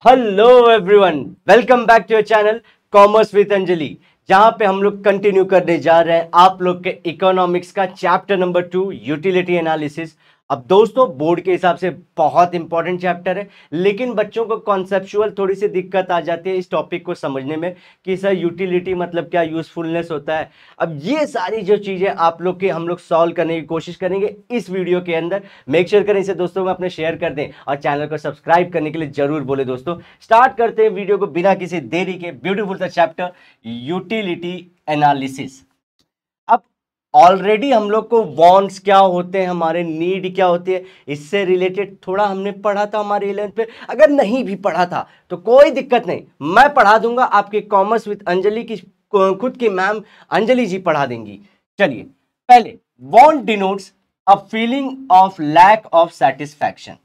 Hello everyone, welcome back to your channel commerce with Anjali, जहां पे हम लोग कंटिन्यू करने जा रहे हैं आप लोग के इकोनॉमिक्स का चैप्टर नंबर 2 यूटिलिटी एनालिसिस। अब दोस्तों बोर्ड के हिसाब से बहुत इंपॉर्टेंट चैप्टर है, लेकिन बच्चों को कॉन्सेप्चुअल थोड़ी सी दिक्कत आ जाती है इस टॉपिक को समझने में कि सर यूटिलिटी मतलब क्या, यूजफुलनेस होता है। अब ये सारी जो चीजें आप लोग के हम लोग सॉल्व करने की कोशिश करेंगे इस वीडियो के अंदर। मेक श्योर करें इसे दोस्तों में अपने शेयर कर दें और चैनल को सब्सक्राइब करने के लिए जरूर बोले। दोस्तों स्टार्ट करते हैं वीडियो को बिना किसी देरी के। ब्यूटीफुल सा चैप्टर यूटिलिटी एनालिसिस। ऑलरेडी हम लोग को वांट्स क्या होते हैं, हमारे नीड क्या होती है, इससे रिलेटेड थोड़ा हमने पढ़ा था हमारे 11th पे। अगर नहीं भी पढ़ा था तो कोई दिक्कत नहीं, मैं पढ़ा दूंगा। आपके कॉमर्स विद अंजलि की खुद की मैम अंजलि जी पढ़ा देंगी। चलिए पहले, want denotes a feeling of lack of satisfaction.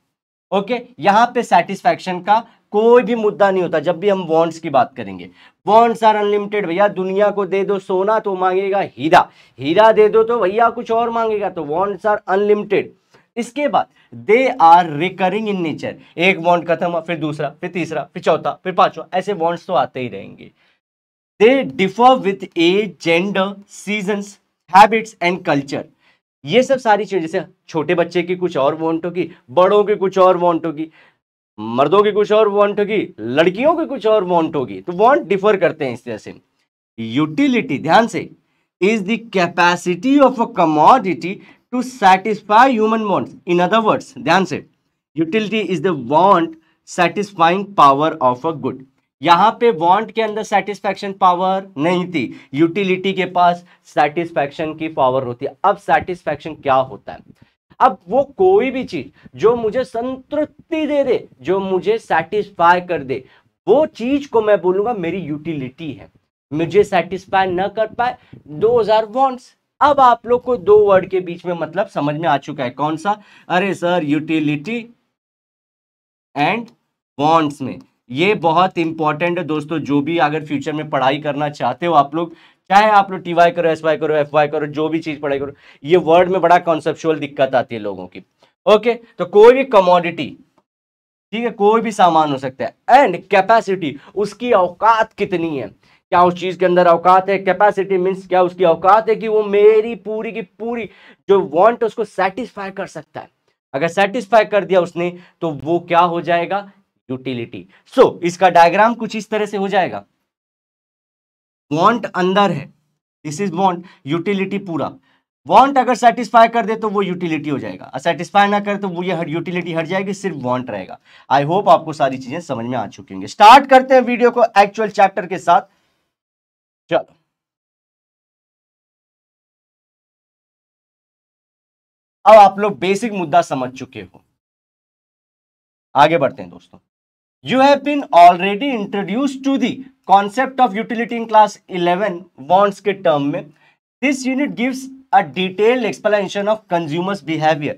Okay, यहां पे सेटिस्फैक्शन का कोई भी मुद्दा नहीं होता जब भी हम वांट्स की बात करेंगे। Wants are unlimited. भैया दुनिया को दे दो सोना तो मांगेगा हीरा, हीरा दे दो तो भैया कुछ और मांगेगा, तो वांट्स आर अनलिमिटेड। इसके बाद they are recurring in nature. एक वांट खत्म हुआ, फिर दूसरा, फिर तीसरा, फिर चौथा, फिर पांचवा, ऐसे वांट्स तो आते ही रहेंगे। They differ with age, gender, seasons, habits and culture. ये सब सारी चीजें, जैसे छोटे बच्चे की कुछ और वांट होगी, बड़ों की कुछ और वांट होगी, मर्दों की कुछ और वांट होगी, लड़कियों की कुछ और वांट होगी, तो वांट डिफर करते हैं इस तरह से। यूटिलिटी, ध्यान से, is the capacity of a commodity to satisfy human wants. In other words, ध्यान से, utility is the want satisfying power of a good. यहां पे वांट के अंदर सेटिस्फैक्शन पावर नहीं थी, यूटिलिटी के पास सेटिस्फैक्शन की पावर होती है। अब सेटिस्फैक्शन क्या होता है? अब वो कोई भी चीज जो मुझे संतृप्ति दे दे, जो मुझे सेटिस्फाई कर दे, वो चीज को मैं बोलूंगा मेरी यूटिलिटी है। मुझे सेटिस्फाई न कर पाए, 2000 वांट्स। अब आप लोग को दो वर्ड के बीच में मतलब समझ में आ चुका है, कौन सा? अरे सर, यूटिलिटी एंड वांट्स में ये बहुत इंपॉर्टेंट है दोस्तों। जो भी अगर फ्यूचर में पढ़ाई करना चाहते हो आप लोग, चाहे आप लोग टीवाई करो, एसवाई करो, एफवाई करो, जो भी चीज पढ़ाई करो, ये वर्ड में बड़ा कॉन्सेप्चुअल दिक्कत आती है लोगों की। ओके, तो कोई भी कमोडिटी, ठीक है, कोई भी सामान हो सकता है। एंड कैपेसिटी, उसकी औकात कितनी है, क्या उस चीज के अंदर औकात है। कैपेसिटी मीन्स क्या, उसकी औकात है कि वो मेरी पूरी की पूरी जो वांट उसको सेटिस्फाई कर सकता है। अगर सेटिस्फाई कर दिया उसने तो वो क्या हो जाएगा? यूटिलिटी। सो इसका डायग्राम कुछ इस तरह से हो जाएगा। वांट अंदर है, दिस इज वांट, यूटिलिटी पूरा। वांट अगर सेटिस्फाई कर दे तो वो यूटिलिटी हो जाएगा, और सेटिस्फाई ना करे तो वो ये यूटिलिटी हट जाएगी, सिर्फ वांट रहेगा। आई होप आपको सारी चीजें समझ में आ चुकी होंगी। स्टार्ट करते हैं वीडियो को एक्चुअल चैप्टर के साथ। चलो, अब आप लोग बेसिक मुद्दा समझ चुके हो, आगे बढ़ते हैं दोस्तों। You have been already introduced to the concept of utility in class 11 bonds के टर्म में। This unit gives a detailed explanation of consumers behavior।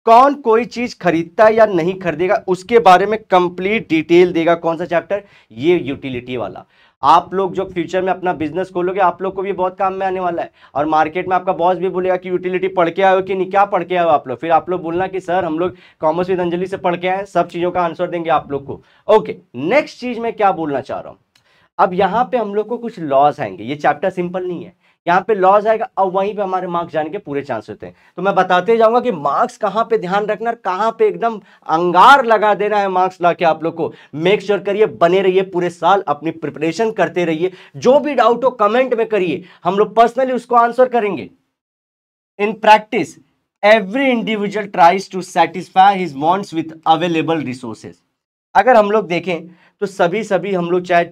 कौन कोई चीज खरीदता है या नहीं खरीदेगा उसके बारे में कंप्लीट डिटेल देगा। कौन सा चैप्टर? ये यूटिलिटी वाला। आप लोग जो फ्यूचर में अपना बिजनेस खोलोगे आप लोग को भी बहुत काम में आने वाला है, और मार्केट में आपका बॉस भी बोलेगा कि यूटिलिटी पढ़ के आए हो कि नहीं, क्या पढ़ के आए हो आप लोग। फिर आप लोग बोलना कि सर हम लोग कॉमर्स विद अंजलि से पढ़ के आए, सब चीजों का आंसर देंगे आप लोग को। ओके, नेक्स्ट चीज मैं क्या बोलना चाह रहा हूं, अब यहां पे हम लोग को कुछ लॉस आएंगे। ये चैप्टर सिंपल नहीं है, यहाँ पे लॉस आएगा और वहीं पे हमारे मार्क्स जाने के पूरे चांस होते हैं। तो मैं बताते जाऊंगा कि मार्क्स कहां पे ध्यान रखना, कहां पे एकदम अंगार लगा देना है मार्क्स लाके आप लोग को। मेक श्योर करिए, बने रहिए पूरे साल, अपनी प्रिपरेशन करते रहिए। जो भी डाउट हो कमेंट में करिए, हम लोग पर्सनली उसको आंसर करेंगे। In practice every individual tries to satisfy his wants with available resources. अगर हम लोग देखें तो सभी हम लोग, चाहे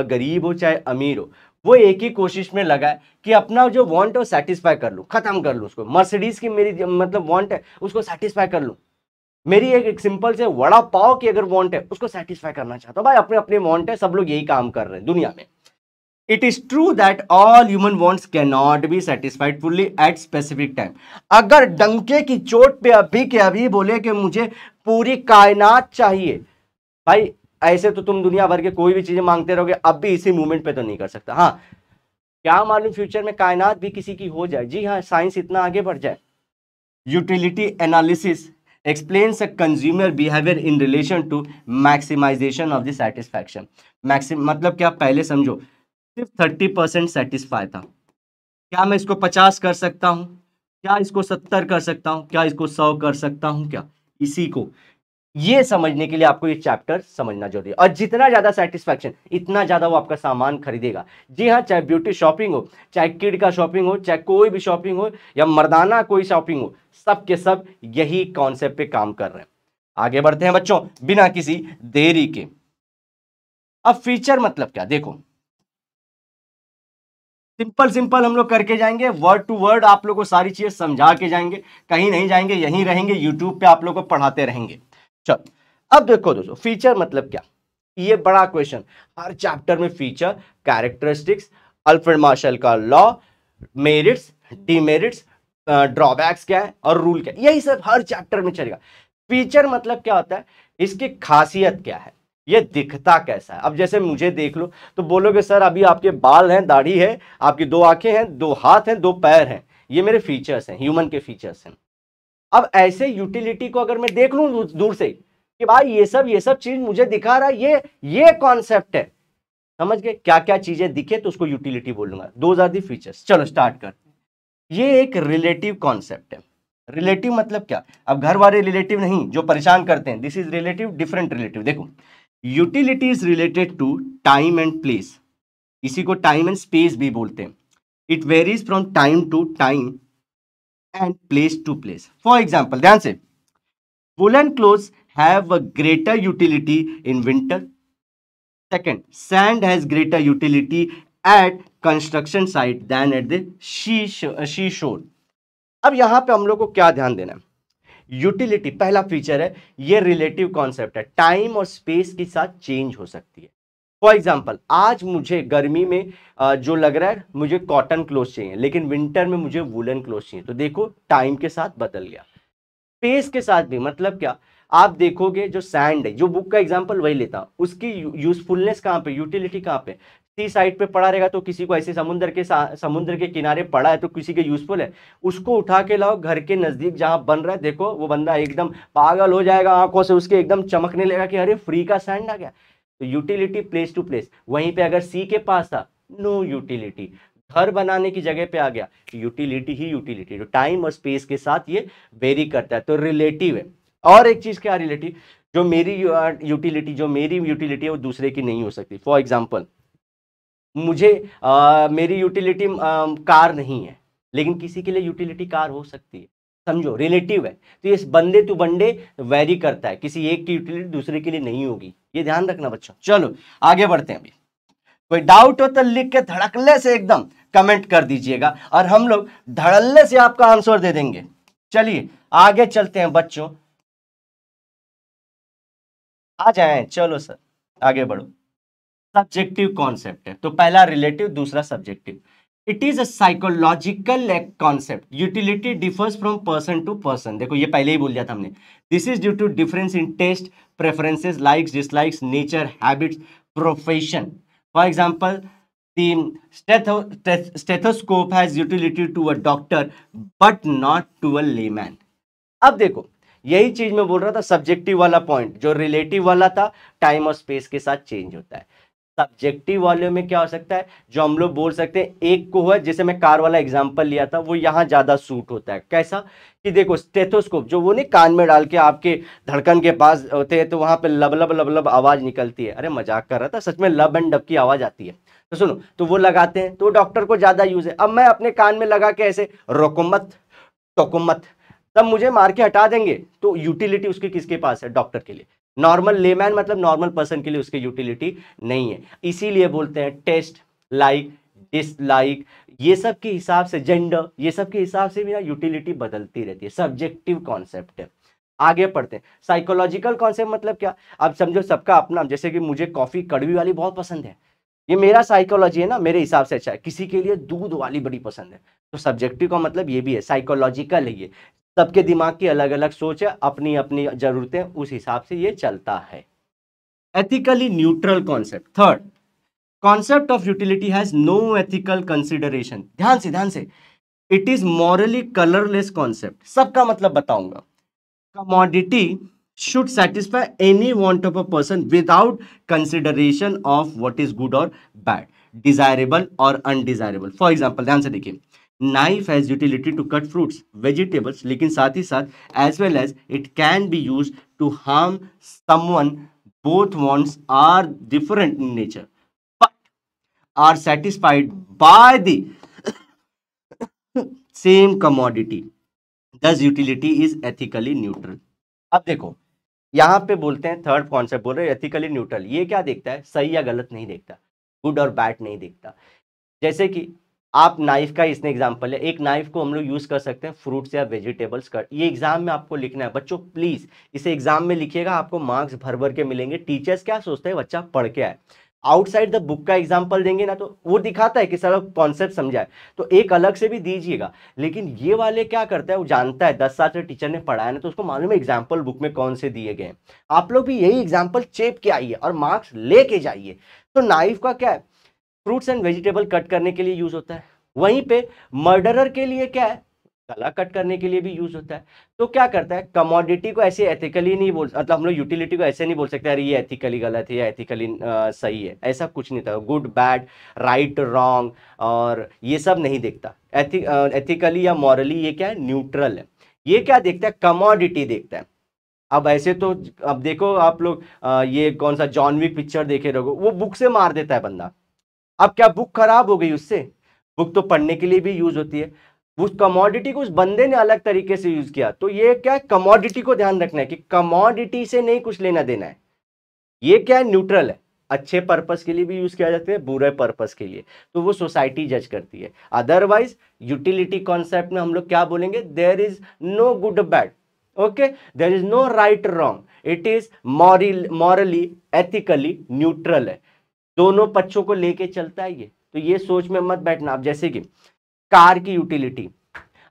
गरीब हो चाहे अमीर हो, वो एक ही कोशिश में लगा है कि अपना जो वांट है वो सेटिस्फाई कर लूं, खत्म कर लूं उसको। मर्सिडीज की मेरी मतलब वांट है, उसको सेटिस्फाई कर लूं। मेरी एक सिंपल से वड़ा पाव की अगर वांट है, उसको सेटिस्फाई करना चाहता हूं। भाई अपने अपने वांट है, सब लोग यही काम कर रहे हैं दुनिया में। It is true that all human wants can not be satisfied fully at specific time. अगर डंके की चोट पे अभी के अभी बोले कि मुझे पूरी कायनात चाहिए, भाई ऐसे तो तुम दुनिया भर के कोई भी चीजें मांगते रहोगे, अब भी इसी मूवमेंट पे तो नहीं कर सकता। हाँ, क्या मालूम फ्यूचर में कायनात भी किसी की हो जाए। जी हाँ, साइंस इतना आगे बढ़ जाए। Utility analysis explains a consumer behaviour in relation to maximization of the satisfaction. मतलब क्या, पहले समझो, सिर्फ 30% सेटिस्फाई था, क्या मैं इसको 50 कर सकता हूं, क्या इसको 70 कर सकता हूं, क्या इसको 100 कर सकता हूं, क्या इसी को, ये समझने के लिए आपको ये चैप्टर समझना जरूरी है। और जितना ज्यादा सेटिस्फैक्शन, इतना ज्यादा वो आपका सामान खरीदेगा। जी हाँ, चाहे ब्यूटी शॉपिंग हो, चाहे किड का शॉपिंग हो, चाहे कोई भी शॉपिंग हो, या मर्दाना कोई शॉपिंग हो, सब के सब यही कॉन्सेप्ट पे काम कर रहे हैं। आगे बढ़ते हैं बच्चों बिना किसी देरी के। अब फीचर मतलब क्या, देखो सिंपल सिंपल हम लोग करके जाएंगे, वर्ड टू वर्ड आप लोग को सारी चीजें समझा के जाएंगे, कहीं नहीं जाएंगे, यहीं रहेंगे, यूट्यूब पे आप लोग को पढ़ाते रहेंगे। चलो अब देखो दोस्तों, फीचर मतलब क्या, ये बड़ा क्वेश्चन, हर चैप्टर में फीचर, कैरेक्टरिस्टिक्स, अल्फ्रेड मार्शल का लॉ, मेरिट्स, डिमेरिट्स, ड्रॉबैक्स क्या है और रूल क्या है, यही सब हर चैप्टर में चलेगा। फीचर मतलब क्या होता है, इसकी खासियत क्या है, ये दिखता कैसा है। अब जैसे मुझे देख लो तो बोलोगे सर अभी आपके बाल हैं, दाढ़ी है, आपकी 2 आंखें हैं, 2 हाथ हैं, 2 पैर हैं, ये मेरे फीचर्स हैं, ह्यूमन के फीचर्स हैं। अब ऐसे यूटिलिटी को अगर मैं देख लूं दूर से कि भाई ये सब चीज मुझे दिखा रहा है, ये कॉन्सेप्ट है, समझ गए, क्या क्या चीजें दिखे तो उसको यूटिलिटी बोलूंगा। Those are the features. चलो स्टार्ट करते हैं। ये एक रिलेटिव कॉन्सेप्ट है। रिलेटिव मतलब क्या, अब घर वाले रिलेटिव नहीं जो परेशान करते हैं, this is relative, different relative. देखो utility is related to time and place, इसी को टाइम एंड स्पेस भी बोलते हैं। It varies from time to time and place to place. For example, ध्यान से, woolen clothes have a greater utility in winter. Second, sand has greater utility at construction site than at the seashore. अब यहां पे हम लोग को क्या ध्यान देना है, यूटिलिटी पहला फीचर है, ये रिलेटिव कॉन्सेप्ट है, टाइम और स्पेस के साथ चेंज हो सकती है। फॉर एग्जाम्पल, आज मुझे गर्मी में जो लग रहा है मुझे कॉटन क्लोथ चाहिए, लेकिन विंटर में मुझे वुलन क्लोथ चाहिए, तो देखो टाइम के साथ बदल गया। स्पेस के साथ भी मतलब क्या, आप देखोगे जो सैंड है, जो बुक का एग्जांपल वही लेता हूं, उसकी यूजफुलनेस कहां पे, यूटिलिटी कहां पे, सी साइड पे पड़ा रहेगा तो किसी को ऐसे समुद्र के किनारे पड़ा है तो किसी के यूजफुल है, उसको उठा के लाओ घर के नजदीक जहां बन रहा है, देखो वो बंदा एकदम पागल हो जाएगा, आंखों से उसके एकदम चमकने लगेगा कि अरे फ्री का सैंड आ गया। तो यूटिलिटी प्लेस टू प्लेस। वहीं पे अगर सी के पास था, नो यूटिलिटी, घर बनाने की जगह पे आ गया, यूटिलिटी ही यूटिलिटी। तो टाइम और स्पेस के साथ ये वेरी करता है, तो रिलेटिव है। और एक चीज क्या रिलेटिव, जो मेरी यूटिलिटी है वो दूसरे की नहीं हो सकती। फॉर एग्जाम्पल, मुझे मेरी यूटिलिटी कार नहीं है, लेकिन किसी के लिए यूटिलिटी कार हो सकती है, समझो रिलेटिव है। तो ये बंदे टू बंदे वेरी करता है, किसी एक की यूटिलिटी दूसरे के लिए नहीं होगी, ये ध्यान रखना बच्चों। चलो आगे बढ़ते हैं। अभी कोई डाउट हो तो लिख के धड़कले से एकदम कमेंट कर दीजिएगा और हम लोग धड़ल्ले से आपका आंसर दे देंगे। चलिए आगे चलते हैं बच्चों, आ जाएं, चलो सर आगे बढ़ो। सब्जेक्टिव कॉन्सेप्ट है, तो पहला रिलेटिव, दूसरा subjective. It is a psychological concept, utility differs from person to person. देखो ये पहले ही बोल दिया था हमने, this is due to difference in taste, preferences, likes, dislikes, nature, habits, profession. For example, the stethoscope has utility to a doctor but not to a layman. अब देखो यही चीज मैं बोल रहा था, सब्जेक्टिव वाला पॉइंट, जो रिलेटिव वाला था टाइम और स्पेस के साथ चेंज होता है। सब्जेक्टिव वाले में क्या हो सकता है, जो हम लोग बोल सकते हैं एक को है, जैसे मैं कार वाला एग्जांपल लिया था, वो यहां ज्यादा सूट होता है। कैसा कि देखो स्टेथोस्कोप, जो वो नहीं कान में डाल के आपके धड़कन के पास होते हैं, तो वहां पे लब लब लब लब आवाज निकलती है। अरे मजाक कर रहा था, सच में लब एंड डब की आवाज आती है। तो सुनो, तो वो लगाते हैं, तो डॉक्टर को ज्यादा यूज है। अब मैं अपने कान में लगा के ऐसे रोको मत टोको मत, तब मुझे मार के हटा देंगे, तो यूटिलिटी उसकी किसके पास है, डॉक्टर के लिए। नॉर्मल लेमैन मतलब नॉर्मल पर्सन के लिए उसकी यूटिलिटी नहीं है। इसीलिए बोलते हैं टेस्ट, लाइक, डिसलाइक, ये सब के हिसाब से, जेंडर, ये सब के हिसाब से भी ना यूटिलिटी बदलती रहती है। सब्जेक्टिव कॉन्सेप्ट है। आगे पढ़ते हैं। साइकोलॉजिकल कॉन्सेप्ट मतलब क्या, अब समझो सबका अपना, जैसे कि मुझे कॉफी कड़वी वाली बहुत पसंद है, ये मेरा साइकोलॉजी है ना, मेरे हिसाब से अच्छा है। किसी के लिए दूध वाली बड़ी पसंद है, तो सब्जेक्टिव का मतलब ये भी है, साइकोलॉजिकल है ये। सबके दिमाग की अलग अलग सोच है, अपनी अपनी जरूरतें, उस हिसाब से ये चलता है। Ethically neutral concept. Third, concept of utility has no ethical consideration. ध्यान से, it is morally colourless concept. सबका मतलब बताऊंगा। commodity should satisfy any want of a person without consideration of what is good or bad, desirable or undesirable. For example, ध्यान से देखिए, knife has utility to cut fruits, vegetables, लेकिन साथ ही साथ as well as it can be used to harm someone. Both wants are different in nature but are satisfied by the same commodity. Thus utility is ethically neutral. अब देखो, यहां पे बोलते हैं third concept बोल रहे हैं एथिकली न्यूट्रल। ये क्या देखता है, सही या गलत नहीं देखता, गुड और बैड नहीं देखता। जैसे कि आप नाइफ का इसने एग्जांपल है, एक नाइफ को हम लोग यूज कर सकते हैं फ्रूट्स या वेजिटेबल्स का। ये एग्जाम में आपको लिखना है बच्चों, प्लीज इसे एग्जाम में लिखिएगा, आपको मार्क्स भर भर के मिलेंगे। टीचर्स क्या सोचते हैं, बच्चा पढ़ के आए। आउटसाइड द बुक का एग्जाम्पल देंगे ना तो वो दिखाता है कि सारा कॉन्सेप्ट समझा है, तो एक अलग से भी दीजिएगा। लेकिन ये वाले क्या करता है, वो जानता है 10 साल से टीचर ने पढ़ाया ना, तो उसको मालूम है एग्जाम्पल बुक में कौन से दिए गए। आप लोग भी यही एग्जाम्पल चेप के आइए और मार्क्स लेके जाइए। तो नाइफ का क्या है, फ्रूट्स एंड वेजिटेबल कट करने के लिए यूज होता है। वहीं पे मर्डरर के लिए क्या है, गला कट करने के लिए भी यूज होता है। तो क्या करता है, कमोडिटी को ऐसे एथिकली नहीं बोल, मतलब हम लोग यूटिलिटी को ऐसे नहीं बोल सकते अरे ये एथिकली गलत है या एथिकली सही है, ऐसा कुछ नहीं था। गुड बैड राइट रॉन्ग और ये सब नहीं देखता। एथिकली या मॉरली ये क्या है, न्यूट्रल है। ये क्या देखता है, कमोडिटी देखता है। अब ऐसे तो अब देखो आप लोग ये कौन सा जॉन विक पिक्चर देखे रहोगे, वो बुक से मार देता है बंदा। अब क्या बुक खराब हो गई उससे, बुक तो पढ़ने के लिए भी यूज होती है। उस कमोडिटी को उस बंदे ने अलग तरीके से यूज किया। तो ये क्या है, कमोडिटी को ध्यान रखना है कि कमोडिटी से नहीं कुछ लेना देना है। ये क्या है, न्यूट्रल है, अच्छे पर्पस के लिए भी यूज किया जाता है, बुरे पर्पस के लिए, तो वो सोसाइटी जज करती है। अदरवाइज यूटिलिटी कॉन्सेप्ट में हम लोग क्या बोलेंगे, there is no good bad, okay, there is no right wrong, it is morally ethically neutral है, दोनों पक्षों को लेके चलता है ये। तो ये सोच में मत बैठना। आप जैसे कि कार की यूटिलिटी,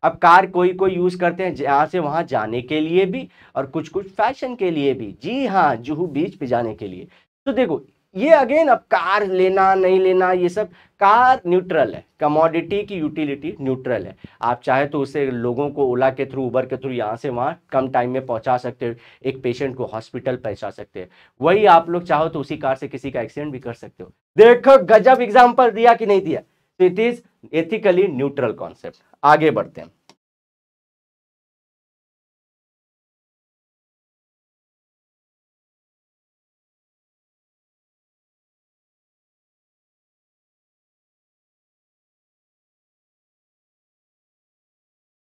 अब कार कोई कोई यूज करते हैं यहां से वहां जाने के लिए भी और कुछ कुछ फैशन के लिए भी, जी हाँ, जुहू बीच पे जाने के लिए। तो देखो ये अगेन, अब कार लेना नहीं लेना ये सब, कार न्यूट्रल है, कमोडिटी की यूटिलिटी न्यूट्रल है। आप चाहे तो उसे लोगों को ओला के थ्रू, उबर के थ्रू यहाँ से वहाँ कम टाइम में पहुंचा सकते हो, एक पेशेंट को हॉस्पिटल पहुंचा सकते हैं। वही आप लोग चाहो तो उसी कार से किसी का एक्सीडेंट भी कर सकते हो। देखो गजब एग्जाम्पल दिया कि नहीं दिया। तो it is ethically neutral concept. आगे बढ़ते हैं।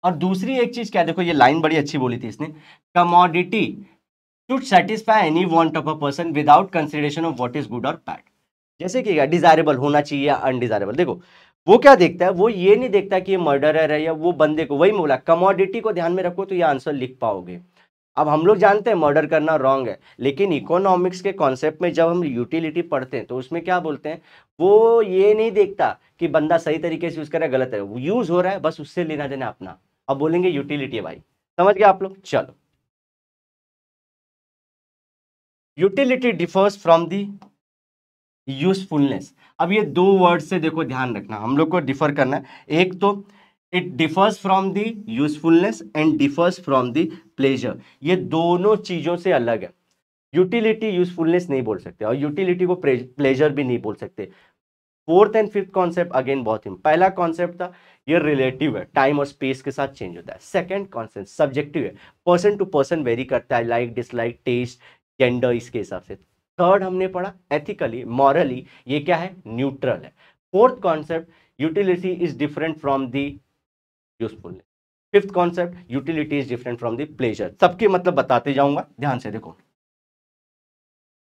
और दूसरी एक चीज क्या, देखो ये लाइन बड़ी अच्छी बोली थी इसने, commodity should satisfy any want of a person without consideration of what is good और बैड। जैसे कि डिजायरेबल होना चाहिए या अनडिजायरेबल, देखो वो क्या देखता है, वो ये नहीं देखता कि ये मर्डरर है या वो बंदे को, वही बोला कमोडिटी को ध्यान में रखो तो ये आंसर लिख पाओगे। अब हम लोग जानते हैं मर्डर करना रॉन्ग है, लेकिन इकोनॉमिक्स के कॉन्सेप्ट में जब हम यूटिलिटी पढ़ते हैं तो उसमें क्या बोलते हैं, वो ये नहीं देखता कि बंदा सही तरीके से यूज कर रहा है गलत है, वो यूज हो रहा है बस उससे लेना देना अपना। अब बोलेंगे यूटिलिटी है भाई, समझ गए आप लोग। चलो, utility differs from the usefulness. अब ये दो वर्ड से देखो ध्यान रखना, हम लोग को डिफर करना है। एक तो it differs from the usefulness and differs from the pleasure. ये दोनों चीजों से अलग है। यूटिलिटी यूजफुलनेस नहीं बोल सकते और यूटिलिटी को प्लेजर भी नहीं बोल सकते। Fourth and fifth concept again बहुत ही, पहला कॉन्सेप्ट था ये रिलेटिव है, टाइम और स्पेस के साथ चेंज होता है। सेकंड कॉन्सेप्ट सब्जेक्टिव है, पर्सन टू पर्सन वेरी करता है, लाइक डिसलाइक टेस्ट जेंडर इसके हिसाब से। थर्ड हमने पढ़ा एथिकली मॉरली, ये क्या है, न्यूट्रल है। Fourth concept utility is different from the usefulness. Fifth concept utility is different from the pleasure. सबके मतलब बताते जाऊंगा, ध्यान से देखो।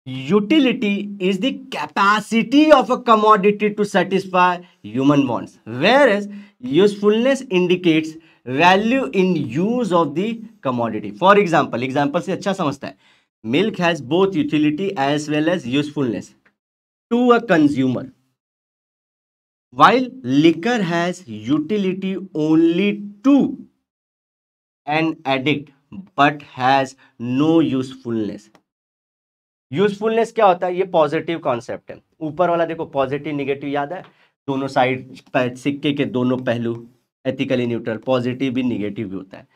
Utility is the capacity of a commodity to satisfy human wants, whereas usefulness indicates value in use of the commodity. For example, example से अच्छा समझता है, milk has both utility as well as usefulness to a consumer, while liquor has utility only to an addict but has no usefulness. Usefulness क्या होता है, ये positive concept है। ऊपर वाला देखो पॉजिटिव निगेटिव याद है, दोनों साइड सिक्के के दोनों पहलू, एथिकली न्यूट्रल, पॉजिटिव भी निगेटिव भी होता है।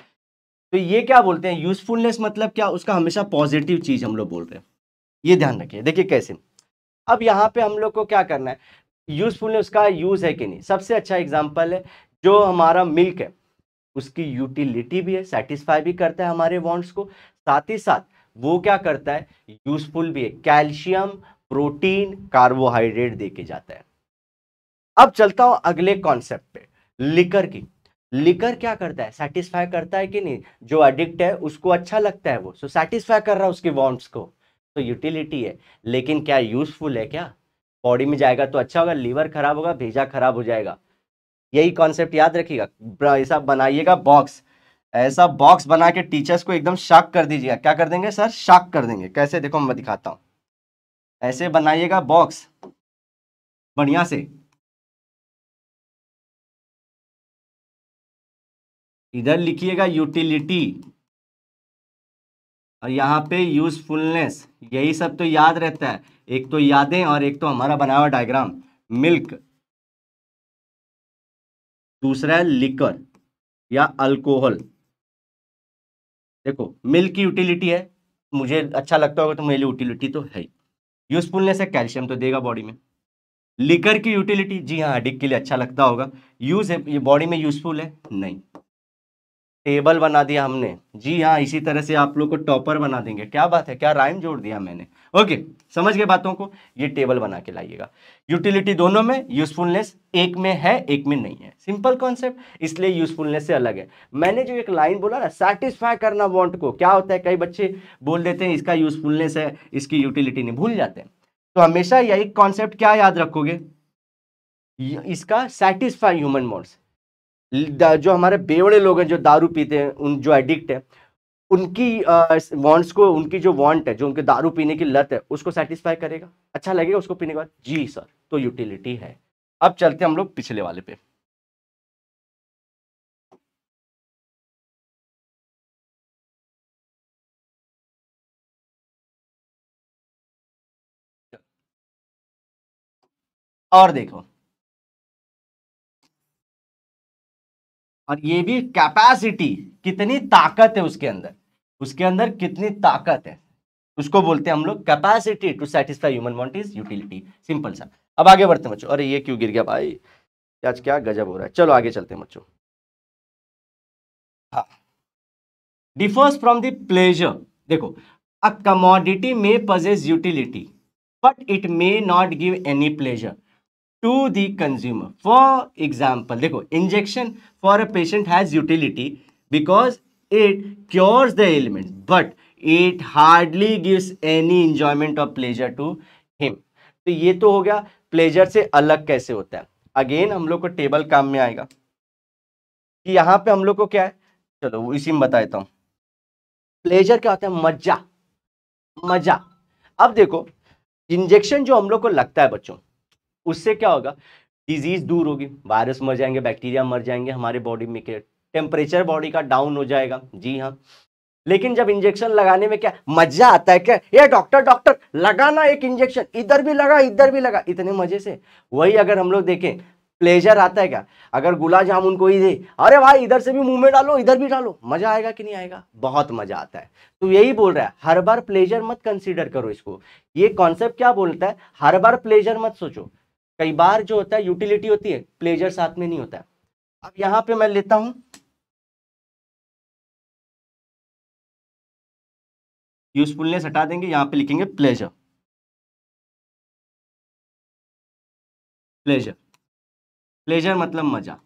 तो ये क्या बोलते हैं, यूजफुलनेस मतलब क्या, उसका हमेशा पॉजिटिव चीज हम लोग बोल रहे हैं, ये ध्यान रखिए। देखिए कैसे, अब यहाँ पे हम लोग को क्या करना है, यूजफुलनेस का यूज है कि नहीं। सबसे अच्छा एग्जांपल है जो हमारा मिल्क है, उसकी यूटिलिटी भी है, सेटिस्फाई भी करता है हमारे वांट्स को, साथ ही साथ वो क्या करता है, यूजफुल भी है, कैल्शियम, प्रोटीन, कार्बोहाइड्रेट दे के जाता है। अब चलता हूं अगले कॉन्सेप्ट पे, लिकर की। लिकर क्या करता है, सेटिस्फाई करता है कि नहीं, जो एडिक्ट है उसको अच्छा लगता है, वो सो सेटिस्फाई कर रहा है उसके वांट्स को, तो यूटिलिटी है। लेकिन क्या यूजफुल है, क्या बॉडी में जाएगा तो अच्छा होगा, लीवर खराब होगा, भेजा खराब हो जाएगा। यही कॉन्सेप्ट याद रखिएगा। ऐसा बनाइएगा बॉक्स, ऐसा बॉक्स बना के टीचर्स को एकदम शॉक कर दीजिएगा। क्या कर देंगे सर, शॉक कर देंगे। कैसे, देखो मैं दिखाता हूं। ऐसे बनाइएगा बॉक्स बढ़िया से, इधर लिखिएगा यूटिलिटी और यहाँ पे यूजफुलनेस, यही सब तो याद रहता है। एक तो यादें और एक तो हमारा बना हुआ डायग्राम। मिल्क, दूसरा है लिकर या अल्कोहल। देखो मिल्क की यूटिलिटी है, मुझे अच्छा लगता होगा तो मेरे लिए यूटिलिटी तो है। यूजफुलनेस है, कैल्शियम तो देगा बॉडी में। लिकर की यूटिलिटी, जी हाँ एडिक्ट के लिए अच्छा लगता होगा। यूज है, ये बॉडी में यूजफुल है नहीं। टेबल बना दिया हमने, जी हाँ इसी तरह से आप लोग को टॉपर बना देंगे। क्या बात है, क्या राइम जोड़ दिया मैंने। ओके, समझ गए बातों को, ये टेबल बना के लाइएगा। यूटिलिटी दोनों में, यूजफुलनेस एक में है एक में नहीं है, सिंपल कॉन्सेप्ट, इसलिए यूजफुलनेस से अलग है। मैंने जो एक लाइन बोला ना, सेटिस्फाई करना वांट को, क्या होता है, कई बच्चे बोल देते हैं इसका यूजफुलनेस है इसकी यूटिलिटी नहीं, भूल जाते हैं। तो हमेशा यही कॉन्सेप्ट क्या याद रखोगे, इसका सेटिस्फाई ह्यूमन वांट्स। जो हमारे बेवड़े लोग हैं जो दारू पीते हैं, उन जो एडिक्ट है, उनकी वांट्स को, उनकी जो वांट है, जो उनके दारू पीने की लत है, उसको सेटिस्फाई करेगा, अच्छा लगेगा उसको पीने के बाद, जी सर, तो यूटिलिटी है। अब चलते हम लोग पिछले वाले पे। और देखो, और ये भी कैपेसिटी, कितनी ताकत है उसके अंदर, उसके अंदर कितनी ताकत है, उसको बोलते हैं हम लोग capacity to satisfy human want is utility. Simple सा। अब आगे बढ़ते हैं बच्चों। अरे ये क्यों गिर गया भाई, आज क्या गजब हो रहा है। चलो आगे चलते हैं बच्चों। हाँ, differs from the pleasure। देखो, a commodity may possess utility but it may not give any pleasure to the consumer। For example, देखो, injection for a patient has utility because it cures the ailment but it hardly gives any enjoyment or pleasure to him। तो ये तो हो गया pleasure से अलग कैसे होता है। अगेन हम लोग को टेबल काम में आएगा कि यहाँ पे हम लोग को क्या है, चलो इसी में बता देता हूँ। प्लेजर क्या होता है, मजा, मजा। अब देखो, इंजेक्शन जो हम लोग को लगता है बच्चों, उससे क्या होगा, डिजीज दूर होगी, वायरस मर जाएंगे, बैक्टीरिया मर जाएंगे, हमारे बॉडी में के टेम्परेचर बॉडी का डाउन हो जाएगा, जी हाँ। लेकिन जब इंजेक्शन लगाने में क्या मजा आता है, क्या ये डॉक्टर डॉक्टर लगाना एक इंजेक्शन, इधर भी लगा इधर भी लगा, इतने मजे से। वही अगर हम लोग देखें, प्लेजर आता है क्या, अगर गुलाब जामुन कोई दे, अरे भाई इधर से भी मुंह में डालो इधर भी डालो, मजा आएगा कि नहीं आएगा, बहुत मजा आता है। तो यही बोल रहा है, हर बार प्लेजर मत कंसीडर करो इसको। ये कॉन्सेप्ट क्या बोलता है, हर बार प्लेजर मत सोचो। कई बार जो होता है यूटिलिटी होती है, प्लेजर साथ में नहीं होता है। अब यहां पे मैं लेता हूं, यूजफुलनेस हटा देंगे, यहां पे लिखेंगे प्लेजर। प्लेजर, प्लेजर मतलब मजा।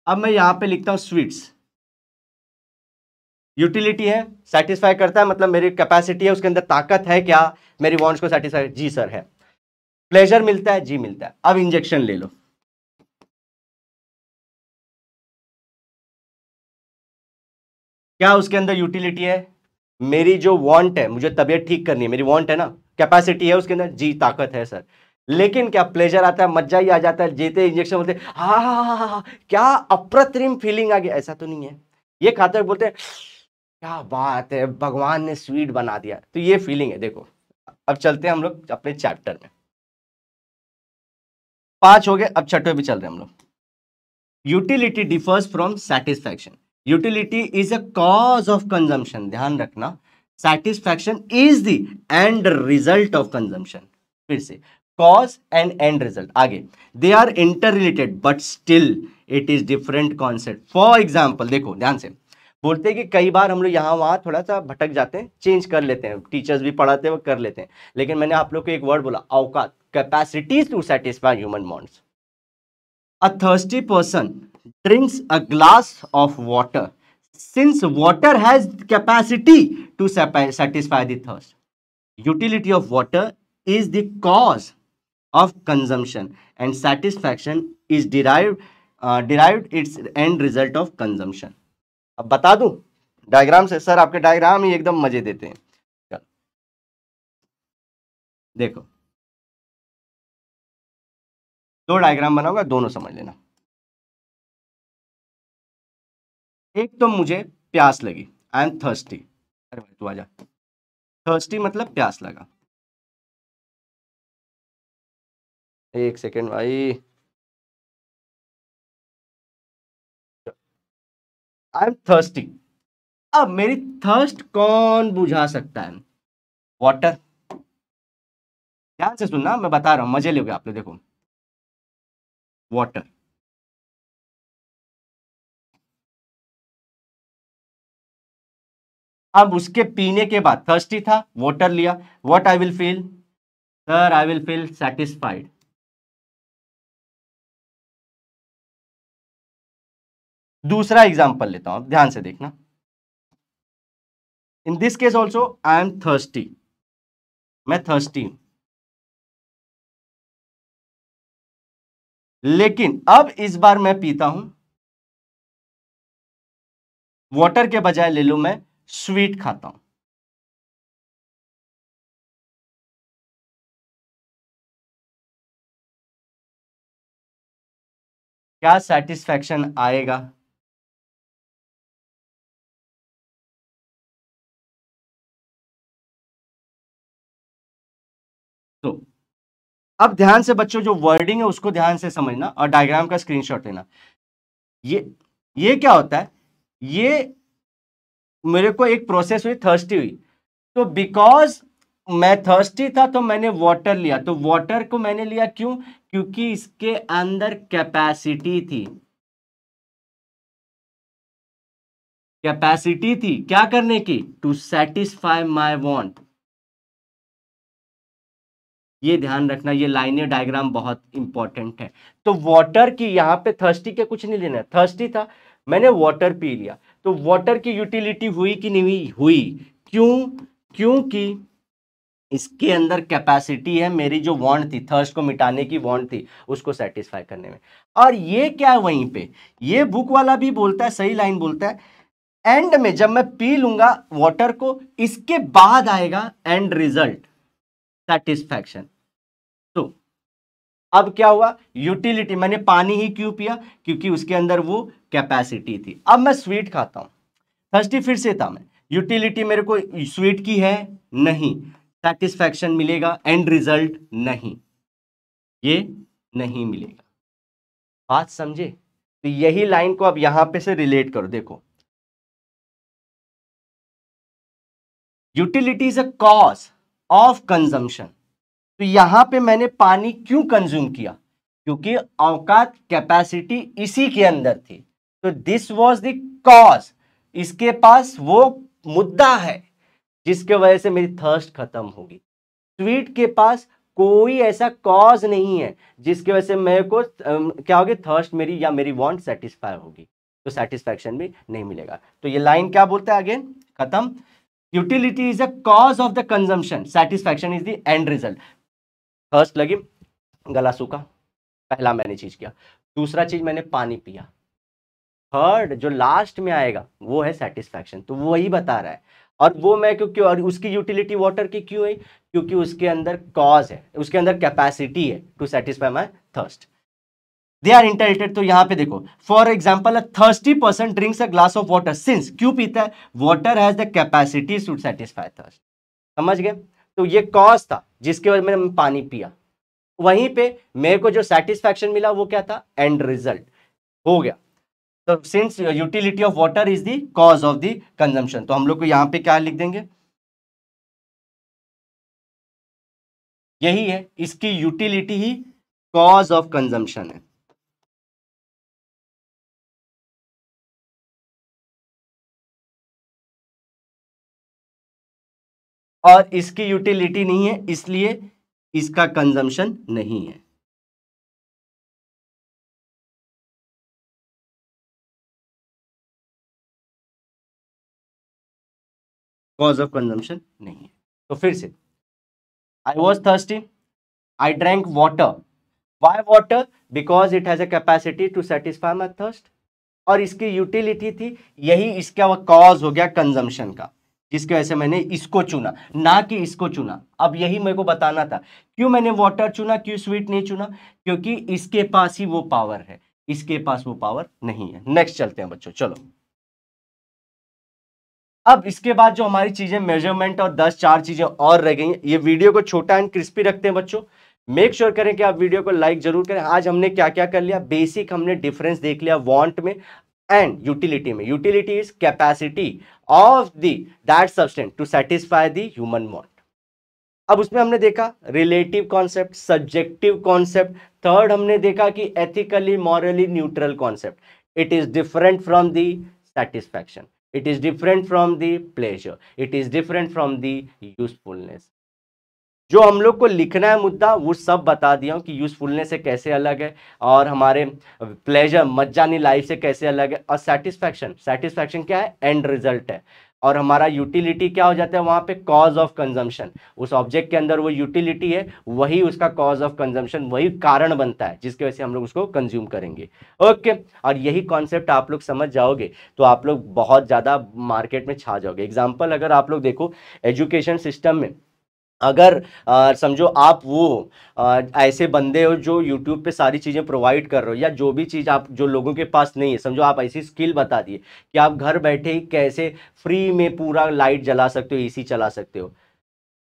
अब मैं यहां पे लिखता हूं स्वीट्स। यूटिलिटी है, सेटिस्फाई करता है, मतलब मेरी कैपेसिटी है, उसके अंदर ताकत है क्या, मेरी वांट्स को सेटिस्फाई, जी सर है। प्लेजर मिलता है, जी मिलता है। अब इंजेक्शन ले लो, क्या उसके अंदर यूटिलिटी है, मेरी जो वांट है, मुझे तबीयत ठीक करनी है, मेरी वांट है ना, कैपेसिटी है उसके अंदर, जी ताकत है सर। लेकिन क्या प्लेजर आता है, मजा ही आ जाता है, जेते इंजेक्शन बोलते हाँ क्या अप्रतिम फीलिंग आ गया, ऐसा तो नहीं है। ये खाते हुए बोलते हैं क्या बात है, भगवान ने स्वीट बना दिया, तो ये फीलिंग है। देखो अब चलते हैं हम लोग अपने चैप्टर में। 5 हो गए, अब छठे पे चल रहे हैं हम लोग। Utility differs from satisfaction. Utility is a cause of consumption, ध्यान रखना, satisfaction is the end result of consumption. फिर से, कॉज एंड एंड रिजल्ट, आगे, they are inter related but still it is different concept. For example देखो ध्यान से, बोलते हैं कि कई बार हम लोग यहाँ वहाँ थोड़ा सा भटक जाते हैं, चेंज कर लेते हैं, टीचर्स भी पढ़ाते हैं वो कर लेते हैं, लेकिन मैंने आप लोग को एक वर्ड बोला, औकात, capacity to satisfy human wants. A thirsty person drinks a glass of water since water has capacity to satisfy the thirst. Utility of water is the cause of consumption and satisfaction is derived its end result of consumption. अब बता दूं diagram से, sir आपके diagram ही एकदम मजे देते हैं। चलो देखो, दो डायग्राम बनाऊंगा, दोनों समझ लेना। एक तो मुझे प्यास लगी, आई एम थर्स्टी, अरे भाई तू आजा, थर्स्टी मतलब प्यास लगा। एक सेकेंड भाई, आई एम थर्स्टी। अब मेरी थर्स्ट कौन बुझा सकता है? वाटर। ध्यान से सुनना, मैं बता रहा हूं, मजे लोगे आप लोग, देखो, वाटर। अब उसके पीने के बाद, थर्स्टी था, वाटर लिया, what I will feel? Sir I will feel satisfied. दूसरा एग्जांपल लेता हूं, ध्यान से देखना। In this case also I am thirsty, मैं थर्स्टी हूं, लेकिन अब इस बार मैं पीता हूं, वाटर के बजाय ले लूं मैं स्वीट खाता हूं। क्या सेटिस्फैक्शन आएगा? तो अब ध्यान से बच्चों, जो वर्डिंग है उसको ध्यान से समझना और डायग्राम का स्क्रीनशॉट लेना। ये क्या होता है? ये मेरे को एक प्रोसेस हुई, थर्स्टी हुई, तो बिकॉज मैं थर्स्टी था तो मैंने वाटर लिया, तो वाटर को मैंने लिया क्यों? क्योंकि इसके अंदर कैपेसिटी थी, कैपेसिटी थी क्या करने की? To satisfy my want. ये ध्यान रखना, ये लाइनें डायग्राम बहुत इंपॉर्टेंट है। तो वाटर की यहां पे थर्स्टी के कुछ नहीं लेना, थर्स्टी था, मैंने वाटर पी लिया, तो वाटर की यूटिलिटी हुई कि नहीं हुई? क्यों? क्योंकि इसके अंदर कैपेसिटी है, मेरी जो वांट थी, थर्स्ट को मिटाने की वांट थी, उसको सेटिस्फाई करने में। और ये क्या है, वहीं पे ये बुक वाला भी बोलता है, सही लाइन बोलता है, एंड में जब मैं पी लूंगा वाटर को, इसके बाद आएगा एंड रिजल्ट, सेटिस्फैक्शन। तो अब क्या हुआ? यूटिलिटी, मैंने पानी ही क्यों पिया? क्योंकि उसके अंदर वो कैपेसिटी थी। अब मैं स्वीट खाता हूं, थर्स्टी फिर से था मैं, यूटिलिटी मेरे को स्वीट की है नहीं, सेटिस्फैक्शन मिलेगा, एंड रिजल्ट नहीं, ये नहीं मिलेगा। बात समझे? तो यही लाइन को अब यहां पे से रिलेट करो, देखो, utility is a cause of consumption. तो यहां पे मैंने पानी क्यों कंज्यूम किया? क्योंकि औकात, कैपेसिटी इसी के अंदर थी, तो दिस वॉज द कॉज। इसके पास वो मुद्दा है जिसके वजह से मेरी थर्स्ट खत्म होगी। स्वीट के पास कोई ऐसा कॉज नहीं है जिसकी वजह से मेरे को क्या होगी, थर्स्ट मेरी या मेरी वांट सेटिस्फाई होगी, तो सेटिस्फैक्शन भी नहीं मिलेगा। तो ये लाइन क्या बोलता है अगेन, खत्म। Utility is a cause of the consumption, satisfaction is the end result. Thirst लगी, गला सूखा, पहला मैंने चीज किया, दूसरा चीज मैंने पानी पिया, थर्ड जो लास्ट में आएगा वो है सेटिस्फैक्शन। तो वो वही बता रहा है, और वो मैं क्योंकि, और उसकी यूटिलिटी वाटर की क्यों है? क्योंकि उसके अंदर कॉज है, उसके अंदर कैपेसिटी है to satisfy my thirst, they are interrelated. तो यहां पे देखो, for example, a thirsty person drinks a glass of water since, क्यों पीता है? Water has the capacity to satisfy thirst. समझ गए? तो ये कॉज था जिसके वजह में मैंने पानी पिया, वहीं पे मेरे को जो सेटिस्फैक्शन मिला वो क्या था? एंड रिजल्ट हो गया। तो since utility of water is the cause of the consumption, तो हम लोग को यहां पे क्या लिख देंगे, यही है, इसकी utility he cause of consumption है। और इसकी यूटिलिटी नहीं है इसलिए इसका कंजम्पशन नहीं है। कॉज ऑफ कंजम्पशन नहीं है। तो फिर से, I was thirsty, I drank water, why water, because it has a capacity to satisfy my thirst, और इसकी यूटिलिटी थी, यही इसका कॉज हो गया कंजम्पशन का, जिसकी वजह से मैंने इसको चुना, ना कि इसको चुना। अब यही मेरे को बताना था, क्यों मैंने वाटर चुना, क्यों स्वीट नहीं चुना, क्योंकि इसके पास ही वो पावर है, इसके पास वो पावर नहीं है। नेक्स्ट चलते हैं बच्चों, चलो। अब इसके बाद जो हमारी चीजें मेजरमेंट और 10 चीजें और रह गई हैं। ये वीडियो को छोटा एंड क्रिस्पी रखते हैं बच्चों, मेक श्योर करें कि आप वीडियो को लाइक जरूर करें। आज हमने क्या क्या कर लिया, बेसिक हमने डिफरेंस देख लिया वांट में एंड यूटिलिटी में। Utility is capacity of the that substance to satisfy the human want. अब उसमें हमने देखा relative concept, subjective concept, third हमने देखा कि ethically morally neutral concept. It is different from the satisfaction, it is different from the pleasure, it is different from the usefulness। जो हम लोग को लिखना है मुद्दा वो सब बता दिया हूं कि यूजफुलनेस से कैसे अलग है, और हमारे प्लेजर मज्जानी लाइफ से कैसे अलग है, और सेटिस्फैक्शन, सेटिस्फैक्शन क्या है, एंड रिजल्ट है, और हमारा यूटिलिटी क्या हो जाता है वहां पे, कॉज ऑफ कंजम्पशन। उस ऑब्जेक्ट के अंदर वो यूटिलिटी है, वही उसका कॉज ऑफ कंजम्पशन, वही कारण बनता है जिसकी वजह से हम लोग उसको कंज्यूम करेंगे। ओके, और यही कॉन्सेप्ट आप लोग समझ जाओगे तो आप लोग बहुत ज्यादा मार्केट में छा जाओगे। एग्जाम्पल अगर आप लोग देखो एजुकेशन सिस्टम में, अगर समझो आप वो ऐसे बंदे हो जो YouTube पे सारी चीज़ें प्रोवाइड कर रहे हो, या जो भी चीज़ आप जो लोगों के पास नहीं है, समझो आप ऐसी स्किल बता दिए कि आप घर बैठे ही कैसे फ्री में पूरा लाइट जला सकते हो, एसी चला सकते हो,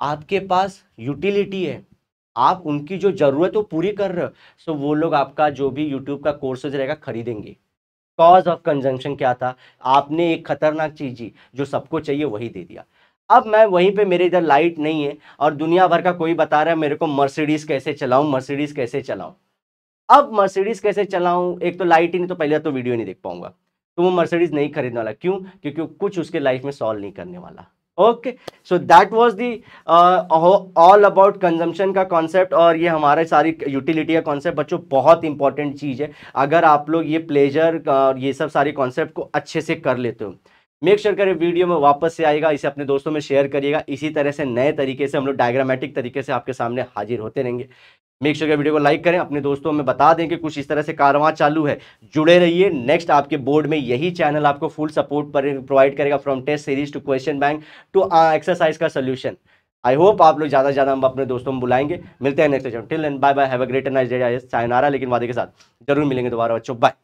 आपके पास यूटिलिटी है, आप उनकी जो ज़रूरत है वो पूरी कर रहे हो, सो वो लोग आपका जो भी YouTube का कोर्सेज रहेगा खरीदेंगे। कॉज ऑफ कंजम्पशन क्या था, आपने एक खतरनाक चीज ही जो सबको चाहिए वही दे दिया। अब मैं वहीं पे, मेरे इधर लाइट नहीं है और दुनिया भर का कोई बता रहा है मेरे को मर्सिडीज कैसे चलाऊं, मर्सिडीज कैसे चलाऊं। अब मर्सिडीज कैसे चलाऊं, एक तो लाइट ही नहीं, तो पहले तो वीडियो नहीं देख पाऊंगा, तो वो मर्सिडीज नहीं खरीदने वाला। क्यों? क्योंकि कुछ उसके लाइफ में सॉल्व नहीं करने वाला। Okay, so that was the all about consumption का कॉन्सेप्ट, और ये हमारे सारी यूटिलिटी का कॉन्सेप्ट। बच्चों बहुत इंपॉर्टेंट चीज है, अगर आप लोग ये प्लेजर ये सब सारे कॉन्सेप्ट को अच्छे से कर लेते हो, मेक श्योर करें वीडियो में वापस से आएगा, इसे अपने दोस्तों में शेयर करिएगा। इसी तरह से नए तरीके से हम लोग डायग्रामेटिक तरीके से आपके सामने हाजिर होते रहेंगे। मेक श्योर वीडियो को लाइक करें, अपने दोस्तों में बता दें कि कुछ इस तरह से कारवां चालू है। जुड़े रहिए, नेक्स्ट आपके बोर्ड में यही चैनल आपको फुल सपोर्ट प्रोवाइड करेगा, from test series to question bank to exercise का सोल्यूशन। आई होप आप लोग ज़्यादा से ज़्यादा हम अपने दोस्तों में बुलाएंगे। मिलते हैं next, till then bye bye, have a great nice day, sayonara, लेकिन वादे के साथ जरूर मिलेंगे दोबारा बच्चों, बाय।